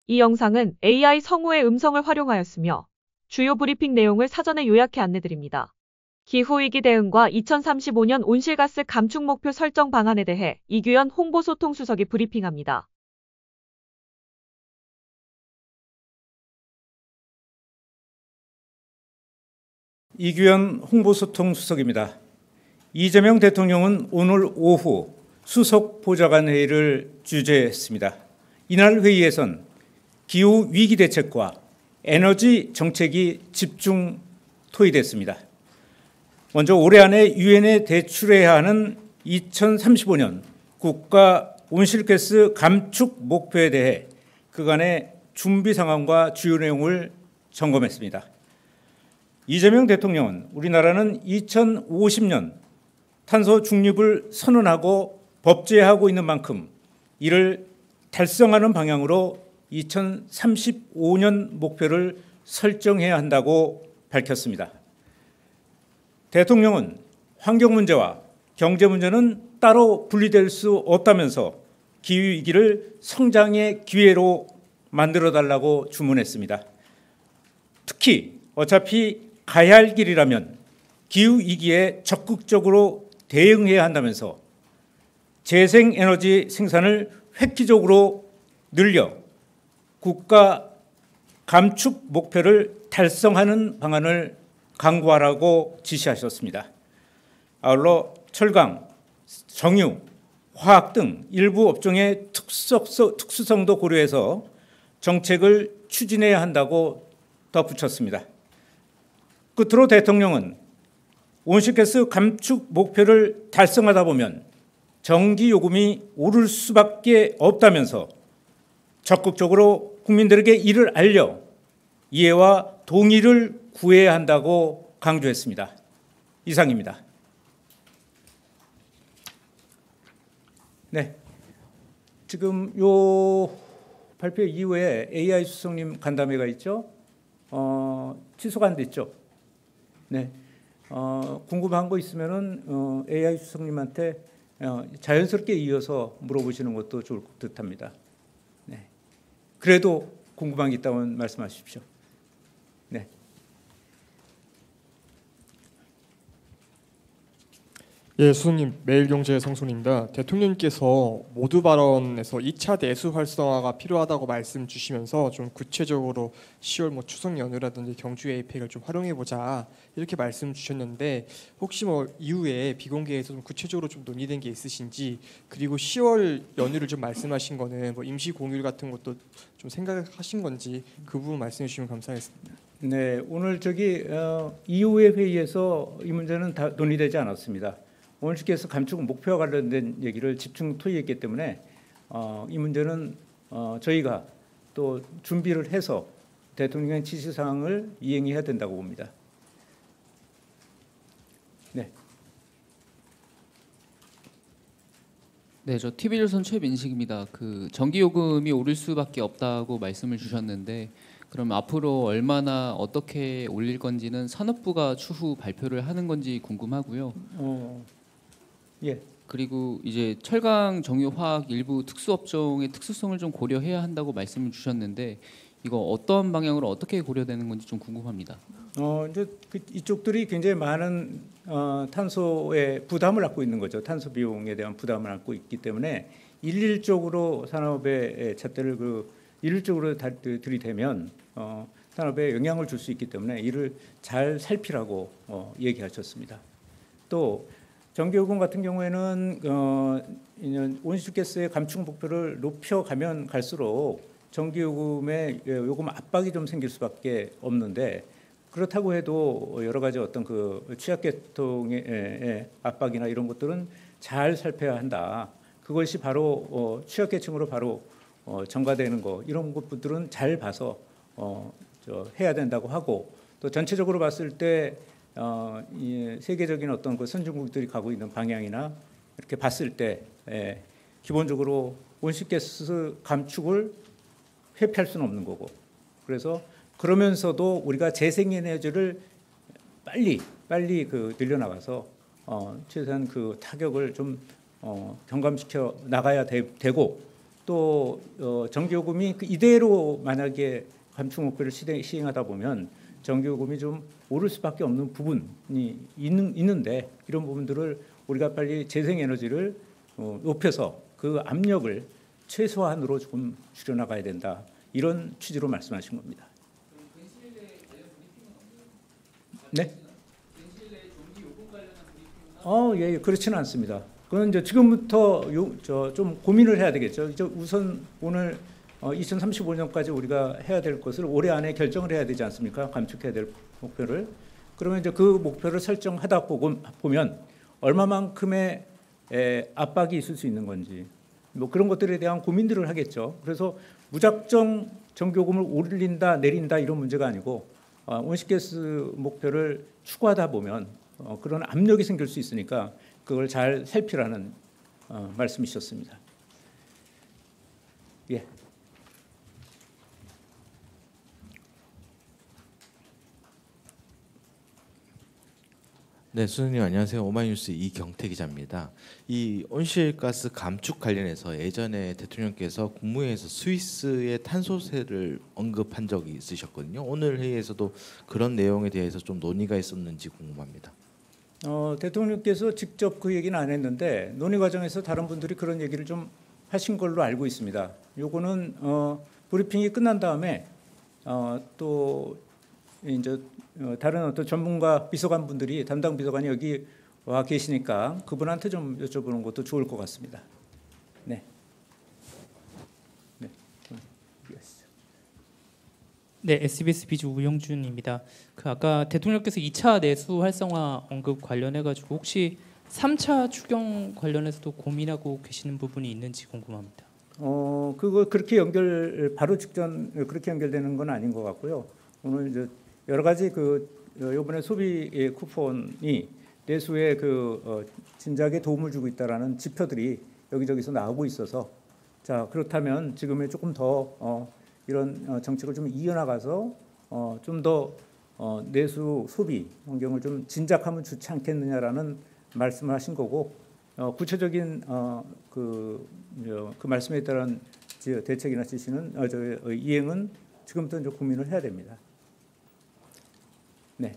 이 영상은 AI 성우의 음성을 활용하였으며 주요 브리핑 내용을 사전에 요약해 안내드립니다. 기후위기 대응과 2035년 온실가스 감축 목표 설정 방안에 대해 이규현 홍보소통수석이 브리핑합니다. 이규현 홍보소통수석입니다. 이재명 대통령은 오늘 오후 수석 보좌관 회의를 주재했습니다. 이날 회의에선 기후 위기 대책과 에너지 정책이 집중 토의됐습니다. 먼저 올해 안에 유엔에 제출해야 하는 2035년 국가 온실가스 감축 목표에 대해 그간의 준비 상황과 주요 내용을 점검했습니다. 이재명 대통령은 우리나라는 2050년 탄소 중립을 선언하고 법제하고 있는 만큼 이를 달성하는 방향으로 2035년 목표를 설정해야 한다고 밝혔습니다. 대통령은 환경 문제와 경제 문제는 따로 분리될 수 없다면서 기후위기를 성장의 기회로 만들어달라고 주문했습니다. 특히 어차피 가야 할 길이라면 기후위기에 적극적으로 대응해야 한다면서 재생에너지 생산을 획기적으로 늘려 국가 감축 목표를 달성하는 방안을 강구하라고 지시하셨습니다. 아울러 철강, 정유, 화학 등 일부 업종의 특수성도 고려해서 정책을 추진해야 한다고 덧붙였습니다. 끝으로 대통령은 온실가스 감축 목표를 달성하다 보면 전기요금이 오를 수밖에 없다면서 적극적으로 국민들에게 이를 알려 이해와 동의를 구해야 한다고 강조했습니다. 이상입니다. 네, 지금 요 발표 이후에 AI 수석님 간담회가 있죠. 취소가 안 됐죠. 네, 궁금한 거 있으면은 AI 수석님한테 자연스럽게 이어서 물어보시는 것도 좋을 듯합니다. 네, 그래도 궁금한 게 있다면 말씀하십시오. 네. 예, 수석님, 매일경제 성순입니다. 대통령님께서 모두 발언에서 2차 내수 활성화가 필요하다고 말씀 주시면서 좀 구체적으로 10월 추석 연휴라든지 경주 에이펙을 좀 활용해 보자 이렇게 말씀 주셨는데 혹시 이후에 비공개에서 좀 구체적으로 좀 논의된 게 있으신지, 그리고 10월 연휴를 좀 말씀하신 거는 임시 공휴일 같은 것도 좀 생각하신 건지 그 부분 말씀해 주시면 감사하겠습니다. 네, 오늘 이후의 회의에서 이 문제는 다 논의되지 않았습니다. 온실가스 감축 목표와 관련된 얘기를 집중 토의했기 때문에 이 문제는 저희가 또 준비를 해서 대통령의 지시사항을 이행해야 된다고 봅니다. 네. 네, 저 TV조선 최민식입니다. 전기요금이 오를 수밖에 없다고 말씀을 주셨는데 그럼 앞으로 얼마나 어떻게 올릴 건지는 산업부가 추후 발표를 하는 건지 궁금하고요. 예. 그리고 이제 철강, 정유, 화학 일부 특수업종의 특수성을 좀 고려해야 한다고 말씀을 주셨는데 이거 어떤 방향으로 어떻게 고려되는 건지 좀 궁금합니다. 이제 이쪽들이 굉장히 많은 탄소에 부담을 안고 있는 거죠. 탄소 비용에 대한 부담을 안고 있기 때문에 일률적으로 산업의 잣대를 일률적으로 들이대면 산업에 영향을 줄 수 있기 때문에 이를 잘 살피라고 얘기하셨습니다. 또 전기요금 같은 경우에는 온실가스의 감축 목표를 높여가면 갈수록 전기요금의 요금 압박이 좀 생길 수밖에 없는데, 그렇다고 해도 여러 가지 어떤 취약계통의 압박이나 이런 것들은 잘 살펴야 한다. 그것이 바로 취약계층으로 바로 전가되는 거, 이런 것들은 잘 봐서 해야 된다고 하고, 또 전체적으로 봤을 때 세계적인 어떤 선진국들이 가고 있는 방향이나 이렇게 봤을 때 기본적으로 온실가스 감축을 회피할 수는 없는 거고, 그래서 그러면서도 우리가 재생에너지를 빨리 늘려나가서 최소한 타격을 좀 경감시켜 나가야 되고, 또 전기요금이 이대로 만약에 감축 목표를 시행하다 보면 전기요금이 좀 오를 수밖에 없는 부분이 있는데 이런 부분들을 우리가 빨리 재생에너지를 높여서 그 압력을 최소한으로 조금 줄여나가야 된다. 이런 취지로 말씀하신 겁니다. 네? 예, 그렇지는 않습니다. 그건 이제 지금부터 좀 고민을 해야 되겠죠. 이제 우선 오늘 2035년까지 우리가 해야 될 것을 올해 안에 결정을 해야 되지 않습니까? 감축해야 될 목표를. 그러면 이제 그 목표를 설정하다 보면 얼마만큼의 압박이 있을 수 있는 건지 뭐 그런 것들에 대한 고민들을 하겠죠. 그래서 무작정 전기요금을 올린다 내린다 이런 문제가 아니고 온실가스 목표를 추구하다 보면 그런 압력이 생길 수 있으니까 그걸 잘 살피라는 말씀이셨습니다. 예. 네, 수석님 안녕하세요. 오마이뉴스 이경태 기자입니다. 이 온실가스 감축 관련해서 예전에 대통령께서 국무회의에서 스위스의 탄소세를 언급한 적이 있으셨거든요. 오늘 회의에서도 그런 내용에 대해서 좀 논의가 있었는지 궁금합니다. 대통령께서 직접 그 얘기는 안 했는데 논의 과정에서 다른 분들이 그런 얘기를 좀 하신 걸로 알고 있습니다. 요거는 브리핑이 끝난 다음에 또 이제 다른 어떤 전문가 비서관 분들이 담당 비서관이 여기 와 계시니까 그분한테 좀 여쭤보는 것도 좋을 것 같습니다. 네. 네. 네, SBS 비즈 우영준입니다. 그 아까 대통령께서 2차 내수 활성화 언급 관련해 가지고 혹시 3차 추경 관련해서도 고민하고 계시는 부분이 있는지 궁금합니다. 그거 그렇게 바로 직전 그렇게 연결되는 건 아닌 것 같고요. 오늘 이제 여러 가지 이번에 소비 쿠폰이 내수에 진작에 도움을 주고 있다라는 지표들이 여기저기서 나오고 있어서 자 그렇다면 지금에 조금 더 이런 정책을 좀 이어나가서 좀 더 내수 소비 환경을 좀 진작하면 좋지 않겠느냐라는 말씀을 하신 거고 구체적인 그 말씀에 따른 대책이나 지시는 이행은 지금부터 이제 고민을 해야 됩니다. 네.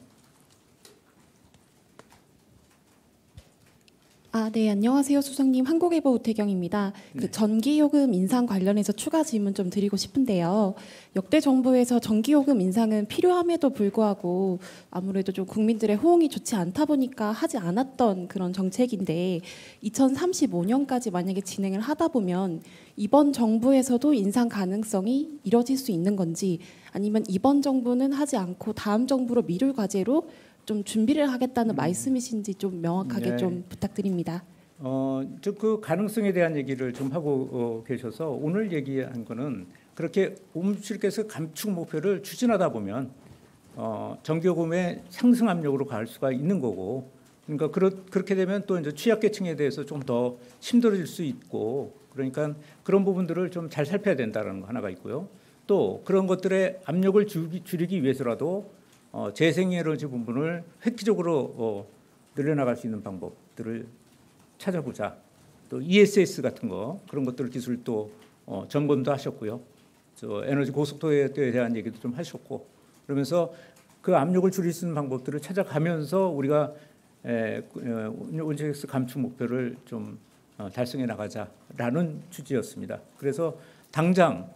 네, 안녕하세요. 수석님. 한국일보 우태경입니다. 네. 그 전기요금 인상 관련해서 추가 질문 좀 드리고 싶은데요. 역대 정부에서 전기요금 인상은 필요함에도 불구하고 아무래도 좀 국민들의 호응이 좋지 않다 보니까 하지 않았던 그런 정책인데 2035년까지 만약에 진행을 하다 보면 이번 정부에서도 인상 가능성이 이뤄질 수 있는 건지 아니면 이번 정부는 하지 않고 다음 정부로 미룰 과제로 좀 준비를 하겠다는 말씀이신지 좀 명확하게 네. 좀 부탁드립니다. 그 가능성에 대한 얘기를 좀 하고 계셔서 오늘 얘기한 거는 그렇게 온실가스 감축 목표를 추진하다 보면 전기요금의 상승 압력으로 갈 수가 있는 거고 그러니까 그렇게 되면 또 이제 취약계층에 대해서 좀 더 힘들어질 수 있고 그러니까 그런 부분들을 좀 잘 살펴야 된다는 거 하나가 있고요. 또 그런 것들의 압력을 줄이기 위해서라도 재생에너지 부분을 획기적으로 늘려나갈 수 있는 방법들을 찾아보자. 또 ESS 같은 거 그런 것들 기술 또 점검도 하셨고요. 에너지 고속도로에 대한 얘기도 좀 하셨고 그러면서 그 압력을 줄일 수 있는 방법들을 찾아가면서 우리가 온실가스 감축 목표를 좀 달성해 나가자라는 취지였습니다. 그래서 당장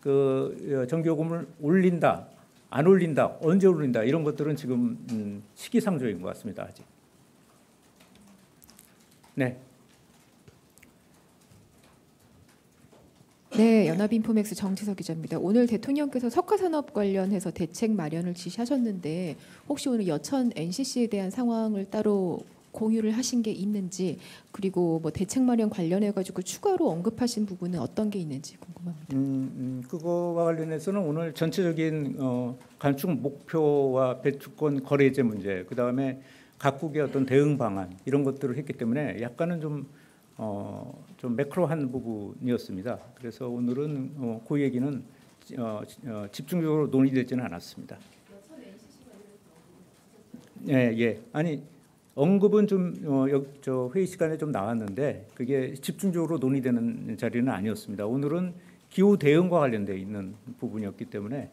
전기요금을 올린다. 안 올린다, 언제 올린다 이런 것들은 지금 시기상조인 것 같습니다. 아직. 네. 네, 연합인포맥스 정지석 기자입니다. 오늘 대통령께서 석화산업 관련해서 대책 마련을 지시하셨는데 혹시 오늘 여천 NCC에 대한 상황을 따로 공유를 하신 게 있는지 그리고 뭐 대책 마련 관련해 가지고 추가로 언급하신 부분은 어떤 게 있는지 궁금합니다. 그거와 관련해서는 오늘 전체적인 감축 목표와 배출권 거래제 문제, 그 다음에 각국의 어떤 대응 방안 이런 것들을 했기 때문에 약간은 좀 매크로한 부분이었습니다. 그래서 오늘은 그 얘기는 집중적으로 논의되지는 않았습니다. 예. 아니 언급은 좀 저 회의 시간에 좀 나왔는데 그게 집중적으로 논의되는 자리는 아니었습니다. 오늘은 기후 대응과 관련돼 있는 부분이었기 때문에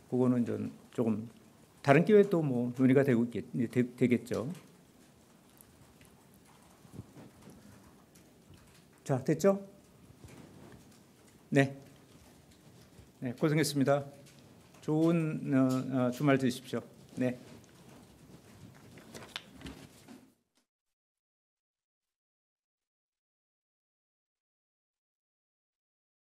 그거는 좀 조금 다른 기회에 또 뭐 논의가 되겠죠. 자, 됐죠? 네. 네, 고생했습니다. 좋은 주말 되십시오. 네.